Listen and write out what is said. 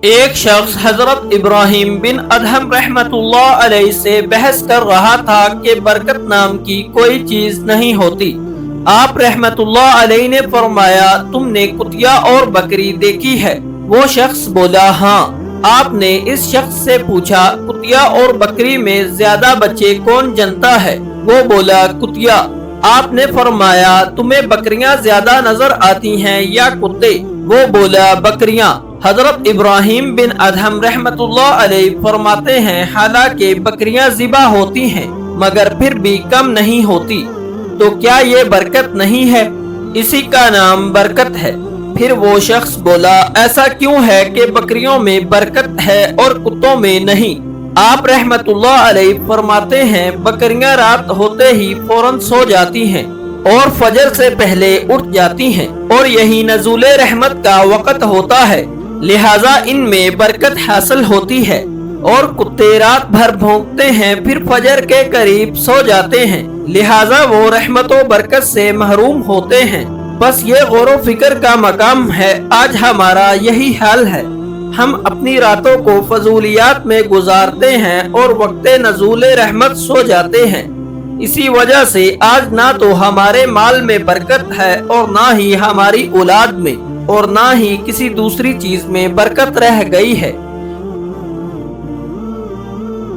ایک شخص حضرت ابراہیم بن ادہم رحمتullah علیہ سے بحث کر رہا تھا کہ برکت نام کی کوئی چیز نہیں ہوتی۔ آپ رحمتullah علیہ نے فرمایا، تم نے کتیا اور بکری دیکھی ہے؟ وہ شخص بولا، ہاں۔ آپ نے اس شخص سے پوچھا، کتیا اور بکری میں زیادہ بچے کون جنتا ہے؟ وہ بولا، کتیا۔ آپ نے فرمایا، تمہیں بکریاں زیادہ نظر آتی ہیں یا کتے؟ وہ بولا، بکریاں۔ حضرت ابراہیم بن ادہم رحمتullah علیہ فرماتے ہیں، حالانکہ بکریاں ذبح ہوتی ہیں مگر پھر بھی کم نہیں ہوتی، تو کیا یہ برکت نہیں ہے؟ اسی کا نام برکت ہے۔ پھر وہ شخص بولا، ایسا کیوں ہے کہ بکریوں میں برکت ہے اور کتوں میں نہیں؟ آپ رحمتullah علیہ فرماتے ہیں، بکریاں رات ہوتے ہی فوراً سو جاتی ہیں اور فجر سے پہلے اٹھ جاتی ہیں، اور یہی نزول رحمت کا وقت ہوتا ہے، لہٰذا ان میں برکت حاصل ہوتی ہے۔ اور کتے رات بھر بھونکتے ہیں پھر فجر کے قریب سو جاتے ہیں، لہٰذا وہ رحمت و برکت سے محروم ہوتے ہیں۔ بس یہ غور و فکر کا مقام ہے۔ آج ہمارا یہی حال ہے، ہم اپنی راتوں کو فضولیات میں گزارتے ہیں اور وقت نزول رحمت سو جاتے ہیں۔ اسی وجہ سے آج نہ تو ہمارے مال میں برکت ہے اور نہ ہی ہماری اولاد میں، اور نہ ہی کسی دوسری چیز میں برکت رہ گئی ہے۔